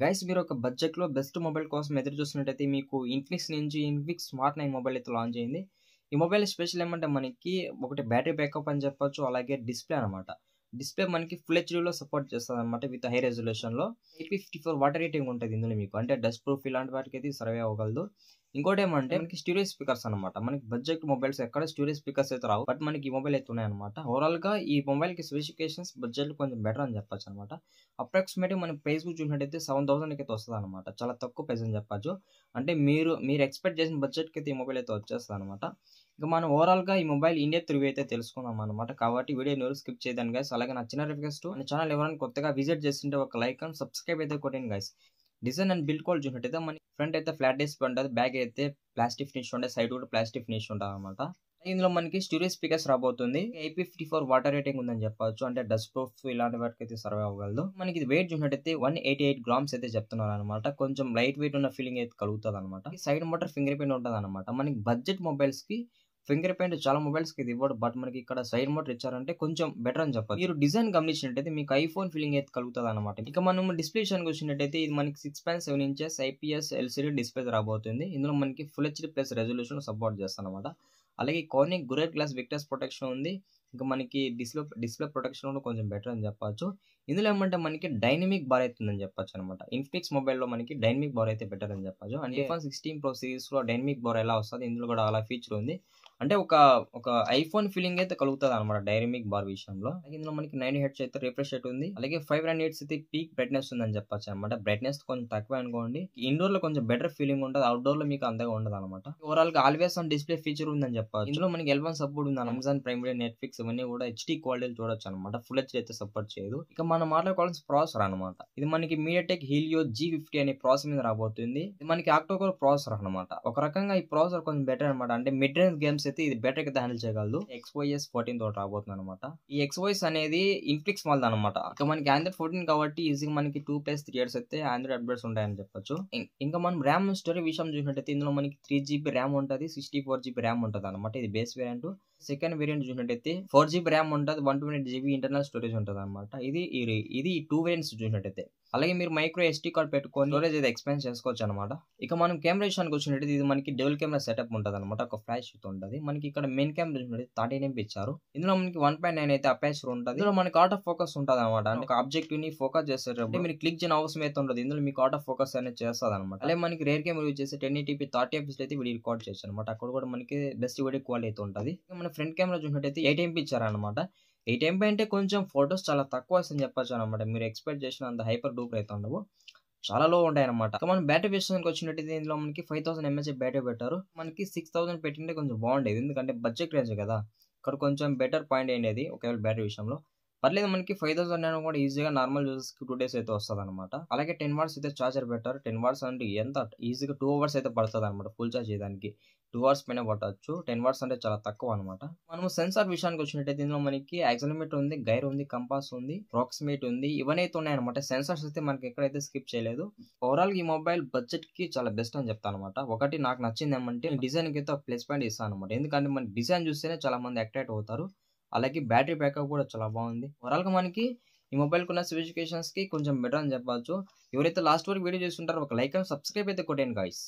Guys మీరు ఒక బడ్జెట్‌లో బెస్ట్ మొబైల్ కోసం ఎదురు చూస్తున్నట్టయితే మీకు ఇన్ఫినిక్స్ నుంచి ఇన్ఫినిక్స్ స్మార్ట్ 9 మొబైల్ అయితే లాంచ్ అయింది. ఈ మొబైల్ స్పెషల్ ఏమంటే మనకి ఒకటి బ్యాటరీ బ్యాకప్ అని చెప్పొచ్చు. అలాగే డిస్‌ప్లే అనమాట. డిస్‌ప్లే మనకి ఫుల్ హెచ్‌డీలో సపోర్ట్ చేస్తదనమాట విత్ హై రిజల్యూషన్‌లో. IP54 వాటర్ రేటింగ్ ఉంటది ఇందులో మీకు. అంటే డస్ట్ ప్రూఫ్ ఇలాంటి వాటికైతే సర్వే అవ్వగలదు. ఇంకోటేమంటే మనకి స్టీరియో స్పీకర్స్ అనమాట. మనకి బడ్జెట్ మొబైల్స్ ఎక్కడ స్టీరియో స్పీకర్స్ అయితే రావు. బట్ మనకి ఈ మొబైల్ అయితే ఉన్నాయన్నమాట. ఓవరాల్‌గా ఈ మొబైల్‌కి స్పెసిఫికేషన్స్ బడ్జెట్‌లో కొంచెం బెటర్ అని చెప్పొచ్చనమాట. అప్రాక్సిమేట్‌గా మన ప్రైస్ చూసినట్టయితే 7000కి అయితే వస్తదనమాట. చాలా తక్కువ ప్రైస్ అని చెప్పొచ్చు. అంటే మీరు ఎక్స్‌పెక్ట్ చేసిన బడ్జెట్‌కి అయితే ఈ మొబైల్ అయితే వచ్చేస్తదనమాట. ఇక మనం ఓవరాల్‌గా ఈ మొబైల్ ఇన్ డెప్త్ రివ్యూ అయితే తెలుసుకుందాం అనమాట. కాబట్టి వీడియోని ఎవరు స్కిప్ చేయొద్దండి గైస్. అలాగే నా చిన్న రిక్వెస్ట్ మన ఛానల్ ఎవరైనా కొత్తగా విజిట్ చేస్తుంటే ఒక లైక్ అండ్ సబ్స్క్రైబ్ అయితే కొట్టండి guys. Design and build quality చూసినట్టయితే మనకి ఫ్రంట్ అయితే ఫ్లాట్ డిస్ప్లే ఉంటది. బ్యాక్ అయితే ప్లాస్టిక్ ఫినిష్ ఉంటది. సైడ్ కూడా ప్లాస్టిక్ ఫినిష్ ఉంటదనమాట. ఇందులో మనకి స్టీరియో స్పీకర్స్ రాబోతుంది. IP54 వాటర్ రేటింగ్ ఉందని చెప్పొచ్చు. అంటే డస్ట్ ప్రూఫ్ ఇలాంటి వాటికైతే సర్వే అవ్వగలదు. మనకి ఇది వెయిట్ చూసినట్టయితే 188 గ్రామ్స్ అయితే చెప్తున్నారనమాట. కొంచెం లైట్ వెయిట్ ఉన్న ఫీలింగ్ అయితే కలుగుతదనమాట. సైడ్ మోటార్ ఫింగర్ ప్రింట్ ఉంటదనమాట. మనకి బడ్జెట్ మొబైల్స్ కి ఫింగర్ ప్రింట్ చాలా మొబైల్స్ కి ఇది ఇవ్వడు. బట్ మనకి ఇక్కడ సైడ్ మోటార్ ఇచ్చారంటే కొంచెం బెటర్ అని చెప్పొచ్చు. మీరు డిజైన్ గమనించినట్టయితే మీకు ఐఫోన్ ఫీలింగ్ అయితే కలుగుతుంది అనమాట. ఇక మనం డిస్ప్లే విషయానికి వచ్చినట్టయితే ఇది మనకి 6.7 ఇంచెస్ IPS LCD డిస్ప్లే రాబోతుంది. ఇందులో మనకి full HD plus resolution support చేస్తుంది అనమాట. అలాగే కార్నింగ్ గురెట్ గ్లాస్ విక్టర్స్ ప్రొటెక్షన్ ఉంది. ఇంకా మనకి డిస్ప్లే ప్రొటెక్షన్ కూడా కొంచెం బెటర్ అని చెప్పొచ్చు. ఇందులో ఏమంటే మనకి డైనమిక్ బార్ అవుతుందని చెప్పొచ్చు అనమాట. ఇన్ఫినిక్స్ మొబైల్లో మనకి డైనమిక్ బార్ అయితే బెటర్ అని చెప్పొచ్చు. అంటే iPhone 16 Pro సిరీస్ లో డైనమిక్ బార్ ఎలా వస్తుంది ఇందులో కూడా అలా ఫీచర్ ఉంది. అంటే ఒక ఐఫోన్ ఫీలింగ్ అయితే కలుగుతుంది అనమాట డైనమిక్ బార్ విషయంలో. ఇందులో మనకి 90 హెర్ట్జ్ అయితే రిఫ్రెష్ రేట్ ఉంది. అలాగే 500 నిట్స్ అయితే పీక్ బ్రైట్నెస్ ఉందని చెప్పొచ్చు అనమాట. బ్రైట్నెస్ కొంచెం తక్కువ అనుకోండి. ఇండోర్ లో కొంచెం బెటర్ ఫీలింగ్ ఉంటుంది. అవుట్డోర్ లో మీకు అంతగా ఉండదు అనమాట. ఓవరాల్ గా ఆల్వేస్ ఆన్ డిస్ప్లే ఫీచర్ ఉందని చెప్పొచ్చు. ఇందులో మనకి L1 సపోర్ట్ ఉంది. అమెజాన్ ప్రైమ్ వీడియో, నెట్ఫ్లిక్స్ ఇవన్నీ కూడా HD క్వాలిటీలు చూడొచ్చు అనమాట. ఫుల్ హెచ్డీ అయితే సపోర్ట్ చేయదు. ఇక మనం మాట్లాడుకోవాల్సిన ప్రాసెసర్ అనమాట. ఇది మనకి MediaTek Helio G50 అనే ప్రాసెసర్ మీద రాబోతుంది. ఇది మనకి ఆక్టోకోర్ ప్రాసెసర్ అనమాట. ఒక రకంగా ఈ ప్రాసెసర్ కొంచెం బెటర్ అనమాట. అంటే మిడ్ రేంజ్ గేమ్స్ అయితే ఇది బెటర్ గా హ్యాండిల్ చేయగలదు. XOS 14 తోటి రాబోతుంది అనమాట. ఈ XOS అనేది ఇన్ఫినిక్స్ వాళ్ళది అనమాట. ఇక మనకి ఆండ్రాయిడ్ 14 కాబట్టి ఈజీగా మనకి 2+3 ఇయర్స్ అయితే ఆండ్రాయిడ్ అప్డేట్స్ ఉంటాయని చెప్పొచ్చు. ఇంకా మనం ర్యామ్ స్టోరేజ్ విషయం చూసినట్టయితే ఇందులో మనకి 3GB ర్యామ్ ఉంటుంది. 64GB ర్యామ్ ఉంటుంది అనమాట. ఇది బేస్ వేరియంట్. సెకండ్ వేరియంట్ చూసినట్టయితే 4GB ర్యామ్ ఉంటుంది. 128GB ఇంటర్నల్ స్టోరేజ్ ఉంటుంది అనమాట. ఇది 2 వేరియంట్స్ చూసినట్టయితే. అలాగే మీరు మైక్రో SD కార్డ్ పెట్టుకొని స్టోరేజ్ అయితే ఎక్స్పాండ్ చేసుకోవచ్చు అనమాట. ఇక మనం కెమెరా విషయానికి వచ్చినట్టయితే ఇది మనకి డబుల్ కెమెరా సెటప్ ఉంటుంది అనమాట. ఒక ఫ్లాష్ ఉంటుంది. మనకి ఇక్కడ మెయిన్ కెమెరా చూసినట్టయితే 13 MP ఇచ్చారు. ఇందులో మనకి 1.9 అయితే అపేచర్ ఉంటుంది. ఇందులో మనకి ఆటో ఫోకస్ ఉంటుంది అనమాట. అంటే ఒక ఆబ్జెక్టివ్ ని ఫోకస్ చేసేటప్పుడు మీరు క్లిక్ చేయని అవసరం అయితే ఉండదు. ఇందులో మీకు ఆటో ఫోకస్ అనేది చేస్తుంది అనమాట. అలాగే మనకి రేర్ కెమెరా యూజ్ చేసి 1080p 30 fps అయితే వీడియో రికార్డ్ చేయొచ్చు అనమాట. అక్కడ కూడా మనకి బెస్ట్ వీడియో క్వాలిటీ అయితే ఉంటుంది. మన ఫ్రంట్ కెమెరా చూసినట్టయితే 8 MP ఇచ్చారనమాట. 8 MP అంటే కొంచెం ఫొటోస్ చాలా తక్కువ వస్తుందని చెప్పొచ్చు అనమాట. మీరు ఎక్స్పెక్ట్ చేసిన అంత హైపర్ డూపర్ అయితే ఉండవు. చాలా లో ఉంటాయి అనమాట. మనం బ్యాటరీ విషయానికి వచ్చినట్టయితే ఇందులో మనకి 5000 mAh బ్యాటరీ పెట్టారు. మనకి 6000 పెట్టింటే కొంచెం బాగుండేది. ఎందుకంటే బడ్జెట్ రేంజ్ కదా. ఇక్కడ కొంచెం బెటర్ పాయింట్ ఏంటి ఒకవేళ బ్యాటరీ విషయంలో పర్లేదు. మనకి 5000 అయినా కూడా ఈజీగా నార్మల్ యూజర్స్ కి 2 days అయితే వస్తుంది అనమాట. అలాగే 10 watts అయితే చార్జర్ పెట్టారు. 10 watts అంటే ఎంత ఈజీగా 2 hours అయితే పడుతుంది అనమాట. ఫుల్ చార్జ్ చేయడానికి 2 hours పైన పట్టవచ్చు. 10 watts అంటే చాలా తక్కువ అనమాట. మనం సెన్సార్ విషయానికి వచ్చినట్టయితే ఇందులో మనకి యాక్సిలరోమీటర్ ఉంది, గైర్ ఉంది, కంపాస్ ఉంది, ప్రాక్సిమేట్ ఉంది. ఇవన్నీ అయితే ఉన్నాయన్నమాట. సెన్సార్స్ అయితే మనకి ఎక్కడైతే స్కిప్ చేయలేదు. ఓవరాల్ ఈ మొబైల్ బడ్జెట్ కి చాలా బెస్ట్ అని చెప్తాను అనమాట. ఒకటి నాకు నచ్చింది ఏమంటే డిజైన్ కి అయితే ఒక ప్లస్ పాయింట్ ఇస్తాను అనమాట. ఎందుకంటే మన డిజైన్ చూస్తేనే చాలా మంది అట్రాక్ట్ అవుతారు. అలాగే బ్యాటరీ బ్యాకప్ కూడా చాలా బాగుంది. ఓవరాల్ గా మనకి ఈ మొబైల్ కున్న స్పెసిఫికేషన్స్ కి కొంచెం బెటర్ అని చెప్పొచ్చు. ఎవరైతే లాస్ట్ వరకు వీడియో చూస్తుంటారో ఒక లైక్ అండ్ సబ్స్క్రైబ్ అయితే కొట్టండి గైస్.